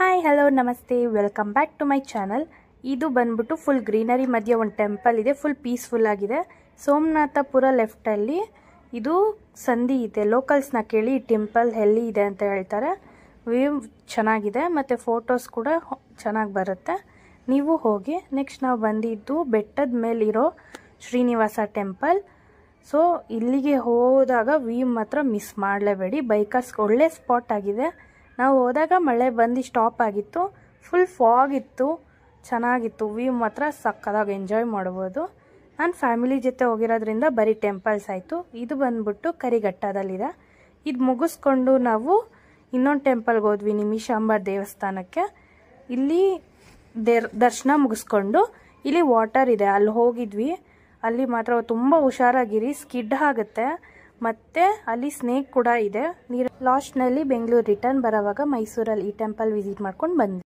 Hi hello ನಮಸ್ತೆ welcome back to my channel. ಇದು ಬಂದ್ಬಿಟ್ಟು ಫುಲ್ ಗ್ರೀನರಿ ಮಧ್ಯೆ ಒಂದು ಟೆಂಪಲ್ ಇದೆ, ಫುಲ್ ಪೀಸ್ಫುಲ್ ಆಗಿದೆ. ಸೋಮನಾಥಪುರ ಲೆಫ್ಟಲ್ಲಿ ಇದು ಸಂಧಿ ಇದೆ. ಲೋಕಲ್ಸ್ನ ಕೇಳಿ ಈ ಟೆಂಪಲ್ ಎಲ್ಲಿ ಇದೆ ಅಂತ ಹೇಳ್ತಾರೆ. ವ್ಯೂ ಚೆನ್ನಾಗಿದೆ ಮತ್ತು ಫೋಟೋಸ್ ಕೂಡ ಚೆನ್ನಾಗಿ ಬರುತ್ತೆ, ನೀವು ಹೋಗಿ. ನೆಕ್ಸ್ಟ್ ನಾವು ಬಂದಿದ್ದು ಬೆಟ್ಟದ ಮೇಲಿರೋ ಶ್ರೀನಿವಾಸ ಟೆಂಪಲ್. ಸೊ ಇಲ್ಲಿಗೆ ಹೋದಾಗ ವ್ಯೂ ಮಾತ್ರ ಮಿಸ್ ಮಾಡಲೇಬೇಡಿ. ಬೈಕರ್ಸ್ ಒಳ್ಳೆ ಸ್ಪಾಟ್ ಆಗಿದೆ. ನಾವು ಹೋದಾಗ ಮಳೆ ಬಂದು ಸ್ಟಾಪ್ ಆಗಿತ್ತು, ಫುಲ್ ಫಾಗ್ ಇತ್ತು, ಚೆನ್ನಾಗಿತ್ತು. ವ್ಯೂ ಮಾತ್ರ ಸಕ್ಕದಾಗಿ ಎಂಜಾಯ್ ಮಾಡ್ಬೋದು. ನಾನು ಫ್ಯಾಮಿಲಿ ಜೊತೆ ಹೋಗಿರೋದ್ರಿಂದ ಬರೀ ಟೆಂಪಲ್ಸ್ ಆಯಿತು. ಇದು ಬಂದ್ಬಿಟ್ಟು ಕರಿಘಟ್ಟದಲ್ಲಿದೆ. ಇದು ಮುಗಿಸ್ಕೊಂಡು ನಾವು ಇನ್ನೊಂದು ಟೆಂಪಲ್ಗೆ ಹೋದ್ವಿ, ನಿಮಿಷಾಂಬ ದೇವಸ್ಥಾನಕ್ಕೆ. ಇಲ್ಲಿ ದರ್ಶನ ಮುಗಿಸ್ಕೊಂಡು ಇಲ್ಲಿ ವಾಟರ್ ಇದೆ, ಅಲ್ಲಿ ಹೋಗಿದ್ವಿ. ಅಲ್ಲಿ ಮಾತ್ರ ತುಂಬ ಹುಷಾರಾಗಿರಿ, ಸ್ಕಿಡ್ ಆಗುತ್ತೆ. ಮತ್ತು ಅಲ್ಲಿ ಸ್ನೇಕ್ ಕೂಡ ಇದೆ. ಲಾಸ್ಟ್ನಲ್ಲಿ ಬೆಂಗಳೂರು ರಿಟರ್ನ್ ಬರೋವಾಗ ಮೈಸೂರಲ್ಲಿ ಈ ಟೆಂಪಲ್ ವಿಸಿಟ್ ಮಾಡ್ಕೊಂಡು ಬಂದ್ವಿ.